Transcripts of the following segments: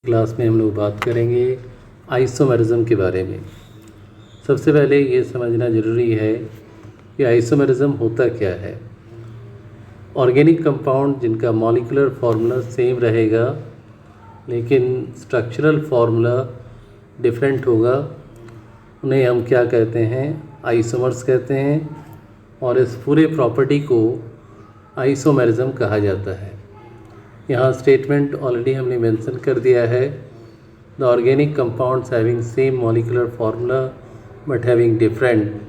Class में हम लोग बात करेंगे आइसोमेरिज्म के बारे में। सबसे पहले ये समझना ज़रूरी है कि आइसोमेरिज्म होता क्या है। ऑर्गेनिक कंपाउंड जिनका मॉलिक्यूलर फार्मूला सेम रहेगा लेकिन स्ट्रक्चरल फार्मूला डिफरेंट होगा, उन्हें हम क्या कहते हैं, आइसोमर्स कहते हैं। और इस पूरे प्रॉपर्टी को आइसोमेरिज्म कहा जाता है। यहाँ स्टेटमेंट ऑलरेडी हमने मेंशन कर दिया है, the organic compounds having same molecular formula but having different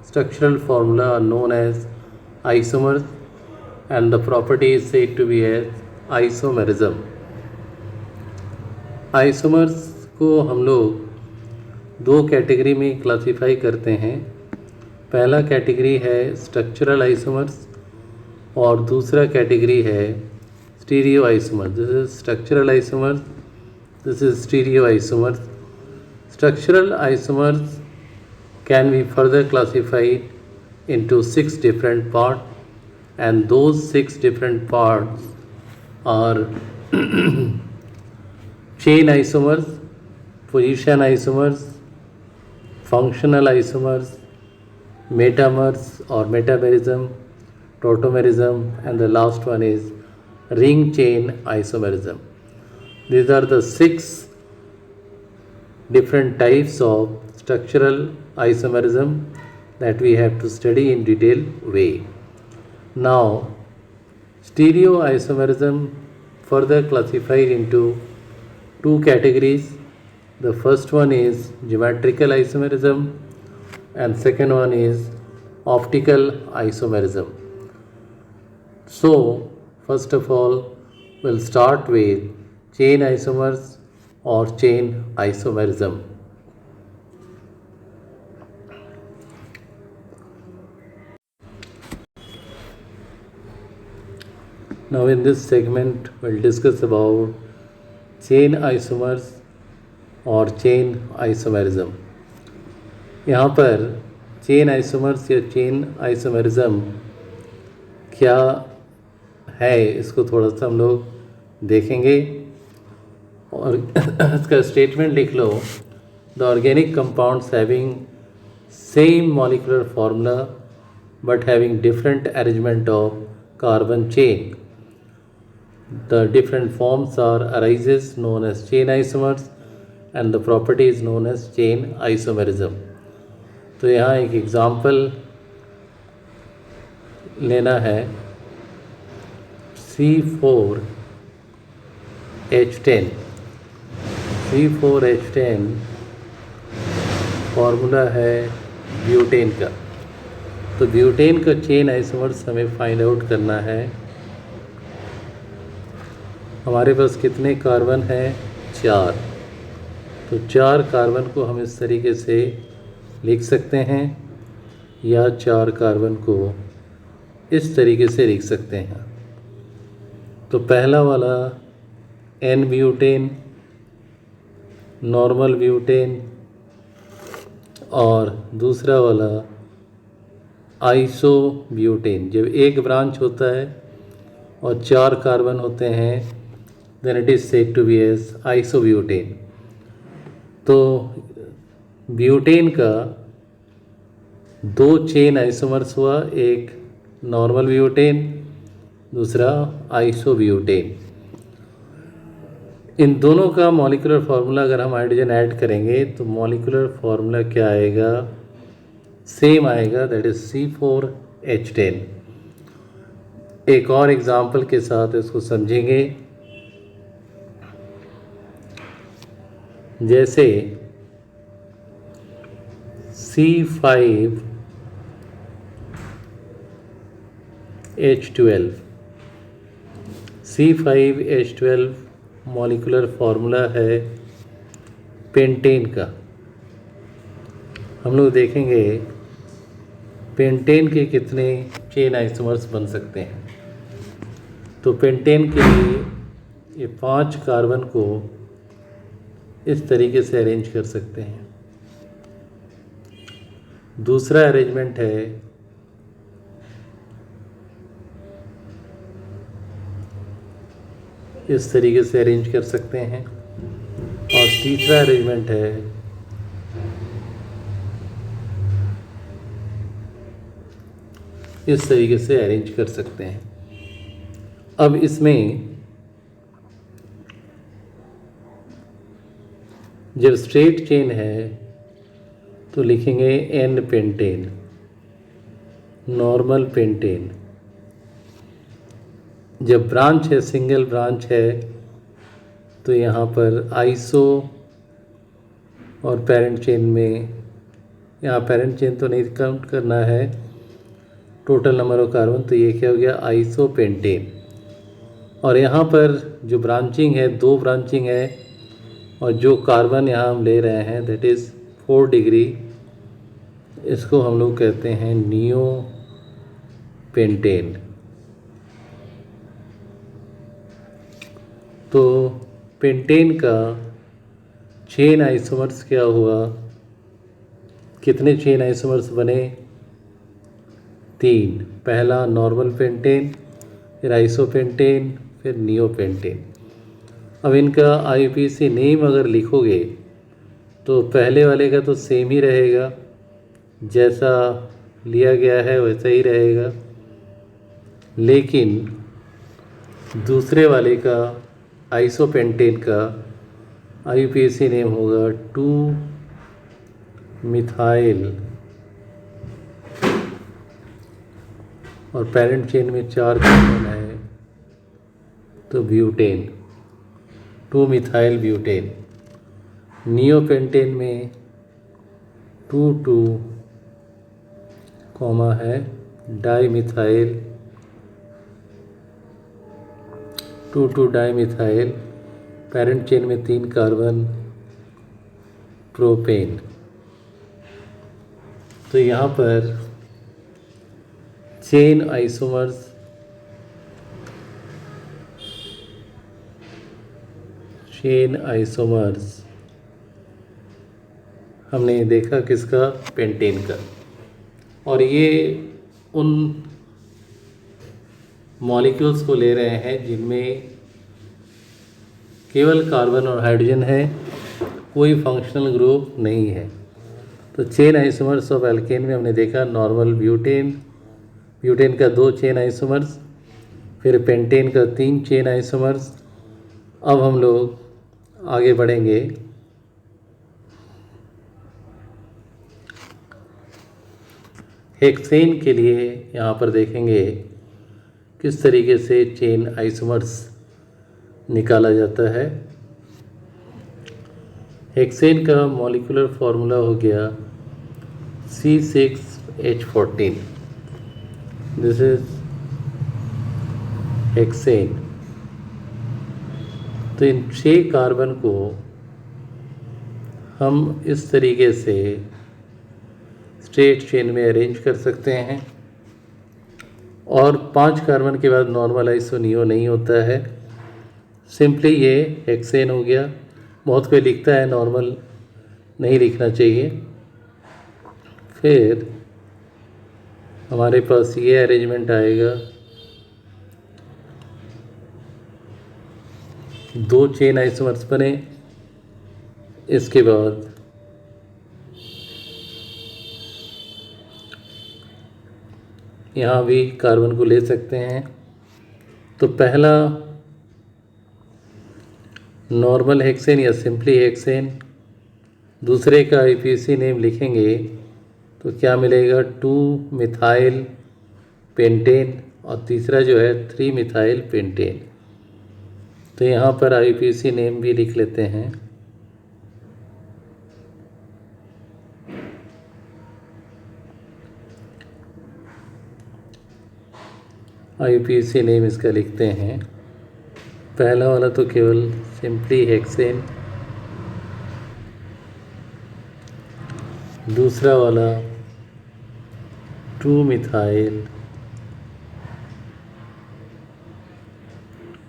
structural formula are known as isomers and the property is said to be as isomerism. Isomers को हम लोग दो कैटेगरी में क्लासिफाई करते हैं। पहला कैटेगरी है स्ट्रक्चरल आइसोमर्स और दूसरा कैटेगरी है stereo isomers. This is structural isomers, this is stereo isomers. Structural isomers can be further classified into 6 different parts, and those 6 different parts are chain isomers, position isomers, functional isomers, metamers or metamerism, tautomerism, and the last one is ring chain isomerism. These are the 6 different types of structural isomerism that we have to study in detailed way. Now, stereo isomerism further classified into 2 categories. The first one is geometrical isomerism and second one is optical isomerism. So, first of all, we'll start with chain isomers or chain isomerism. Now in this segment we'll discuss about chain isomers or chain isomerism. यहाँ पर chain isomers या chain isomerism क्या है, इसको थोड़ा सा हम लोग देखेंगे और इसका स्टेटमेंट लिख लो। The organic compounds having same molecular formula but having different arrangement of carbon chain. The different forms are arises known as chain isomers and the property is known as chain isomerism. तो यहाँ एक example लेना है। C4H10 formula है butane का। तो butane का chain isomers हमें फाइंड आउट करना है। हमारे पास कितने कार्बन हैं? 4। तो 4 कार्बन को हम इस तरीके से लिख सकते हैं या 4 कार्बन को इस तरीके से लिख सकते हैं। तो पहला वाला N ब्यूटेन, नॉर्मल ब्यूटेन, और दूसरा वाला आइसो ब्यूटेन। जब एक ब्रांच होता है और 4 कार्बन होते हैं then it is said to be as isobutane. तो ब्यूटेन का 2 चेन आइसोमर्स हुआ, एक नॉर्मल ब्यूटेन, दूसरा आइसोब्यूटेन। इन दोनों का मॉलिक्यूलर फार्मूला अगर हम हाइड्रोजन ऐड करेंगे तो मॉलिक्यूलर फार्मूला क्या आएगा? सेम आएगा, दैट इज C4H10। एक और एग्जाम्पल के साथ इसको समझेंगे। जैसे C5H12 मॉलिक्यूलर फार्मूला है पेंटेन का। हम लोग देखेंगे पेंटेन के कितने चेन आइसोमर्स बन सकते हैं। तो पेंटेन के लिए ये 5 कार्बन को इस तरीके से अरेंज कर सकते हैं। दूसरा अरेंजमेंट है इस तरीके से अरेंज कर सकते हैं। और तीसरा अरेंजमेंट है इस तरीके से अरेंज कर सकते हैं। अब इसमें जब स्ट्रेट चेन है तो लिखेंगे एन पेंटेन, नॉर्मल पेंटेन। जब ब्रांच है, सिंगल ब्रांच है, तो यहाँ पर आइसो और पेरेंट चेन में, यहाँ पेरेंट चेन तो नहीं काउंट करना है, टोटल नंबर ऑफ कार्बन, तो ये क्या हो गया, आइसो पेंटेन। और यहाँ पर जो ब्रांचिंग है, 2 ब्रांचिंग है, और जो कार्बन यहाँ हम ले रहे हैं दैट इज़ 4 डिग्री, इसको हम लोग कहते हैं नियो पेंटेन। तो पेंटेन का चेन आइसोमर्स क्या हुआ, कितने चेन आइसोमर्स बने, 3। पहला नॉर्मल पेंटेन, फिर आइसोपेंटेन, फिर नियो पेंटेन। अब इनका आईयूपीएसी नेम अगर लिखोगे तो पहले वाले का तो सेम ही रहेगा, जैसा लिया गया है वैसा ही रहेगा, लेकिन दूसरे वाले का आइसोपेंटेन का आईयूपीएसी नेम होगा 2 मिथाइल, और पेरेंट चेन में 4 कार्बन है तो ब्यूटेन, 2 मिथाइल ब्यूटेन। नियोपेंटेन में 2 कॉमा है di methyl, 2 di methyl, parent chain में 3 कार्बन, प्रोपेन। तो यहाँ पर चेन आइसोमर्स हमने देखा किसका, पेंटेन का। और ये उन मॉलिक्यूल्स को ले रहे हैं जिनमें केवल कार्बन और हाइड्रोजन है, कोई फंक्शनल ग्रुप नहीं है। तो चेन आइसोमर्स ऑफ एल्केन में हमने देखा नॉर्मल ब्यूटेन, ब्यूटेन का 2 चेन आइसोमर्स, फिर पेंटेन का 3 चेन आइसोमर्स। अब हम लोग आगे बढ़ेंगे हेक्सेन के लिए। यहाँ पर देखेंगे किस तरीके से चेन आइसोमर्स निकाला जाता है। हेक्सेन का मॉलिक्यूलर फार्मूला हो गया C6H14, दिस इज हेक्सेन। तो इन 6 कार्बन को हम इस तरीके से स्ट्रेट चेन में अरेंज कर सकते हैं, और 5 कार्बन के बाद नॉर्मल आइसोनियो नहीं होता है, सिंपली ये हेक्सेन हो गया। बहुत कोई लिखता है, नॉर्मल नहीं लिखना चाहिए। फिर हमारे पास ये अरेंजमेंट आएगा, 2 चेन आइसोमर्स बने, इसके बाद यहाँ भी कार्बन को ले सकते हैं। तो पहला नॉर्मल हेक्सेन या सिंपली हेक्सेन, दूसरे का आईयूपीएसी नेम लिखेंगे तो क्या मिलेगा, 2 मिथाइल पेंटेन, और तीसरा जो है 3 मिथाइल पेंटेन। तो यहाँ पर आईयूपीएसी नेम भी लिख लेते हैं, आईयूपीएसी नेम इसका लिखते हैं। पहला वाला तो केवल सिंपली हेक्सेन, दूसरा वाला 2 मिथाइल,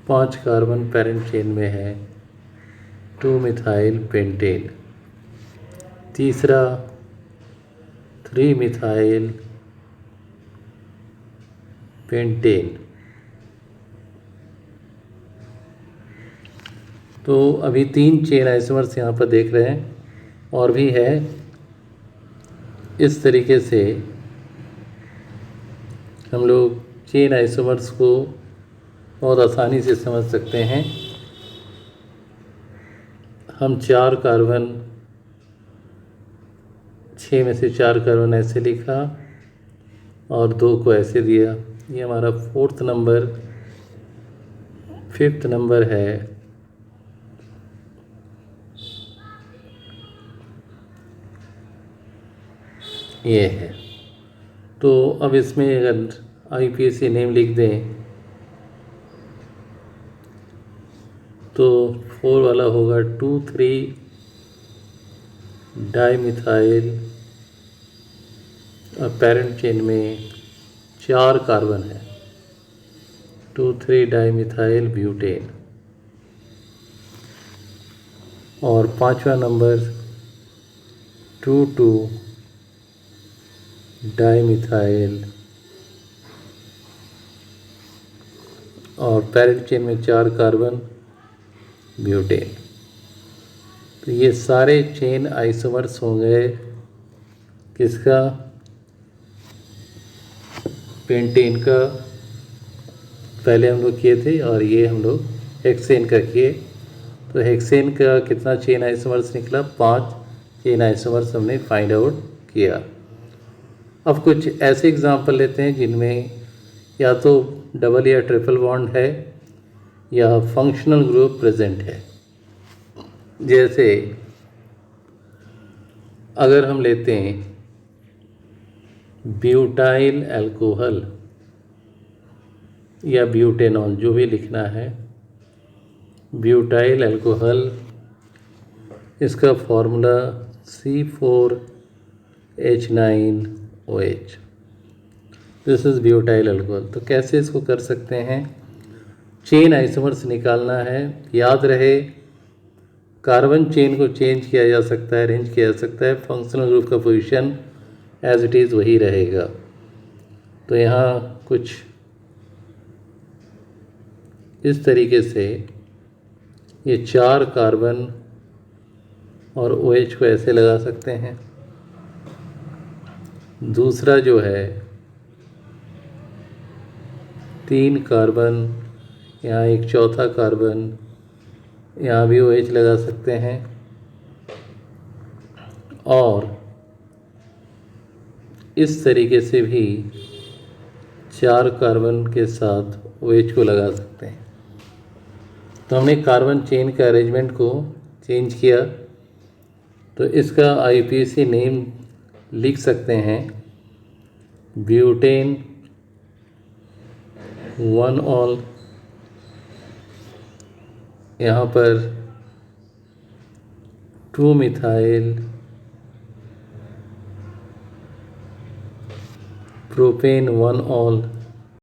5 कार्बन पेरेंट चेन में है, 2 मिथाइल पेंटेन। तीसरा 3 मिथाइल पेंटेन। तो अभी 3 चेन आइसोमर्स यहाँ पर देख रहे हैं, और भी है। इस तरीके से हम लोग चेन आइसोमर्स को बहुत आसानी से समझ सकते हैं। हम 4 कार्बन, 6 में से 4 कार्बन ऐसे लिखा और 2 को ऐसे दिया। ये हमारा 4th नंबर, 5th नंबर है, ये है। तो अब इसमें अगर IUPAC नेम लिख दें तो 4 वाला होगा 2,3 डाइमिथाइल, और पेरेंट चेन में 4 कार्बन है, 2,3 डाइमिथाइल ब्यूटेन। और 5वां नंबर 2,2 डाइमिथाइल, और पेरेंट चेन में 4 कार्बन ब्यूटेन। तो ये सारे चेन आइसोमर्स हो गए किसका? पेंटेन का। पहले हम लोग किए थे, और ये हम लोग हेक्सेन का किए। तो हेक्सेन का कितना चेन आइसोमर्स निकला? 5 चेन आइसोमर्स हमने फाइंड आउट किया। अब कुछ ऐसे एग्जांपल लेते हैं जिनमें या तो डबल या ट्रिपल बॉन्ड है या फंक्शनल ग्रुप प्रेजेंट है। जैसे अगर हम लेते हैं ब्यूटाइल अल्कोहल या ब्यूटेनॉल, जो भी लिखना है, ब्यूटाइल अल्कोहल, इसका formula C4H9OH। This is butyl alcohol. तो कैसे इसको कर सकते हैं? चेन आइसोमर्स निकालना है। याद रहे, कार्बन चेन को चेंज किया जा सकता है, अरेंज किया जा सकता है, फंक्शनल ग्रुप का पोजीशन एज इट इज़ वही रहेगा। तो यहाँ कुछ इस तरीके से ये 4 कार्बन और OH को ऐसे लगा सकते हैं। दूसरा जो है 3 कार्बन, यहाँ एक चौथा कार्बन, यहाँ भी OH लगा सकते हैं, और इस तरीके से भी 4 कार्बन के साथ OH को लगा सकते हैं। तो हमने कार्बन चेन के अरेंजमेंट को चेंज किया। तो इसका IUPAC नेम लिख सकते हैं ब्यूटेन 1-ऑल, यहाँ पर 2-मिथाइल प्रोपेन 1-ऑल,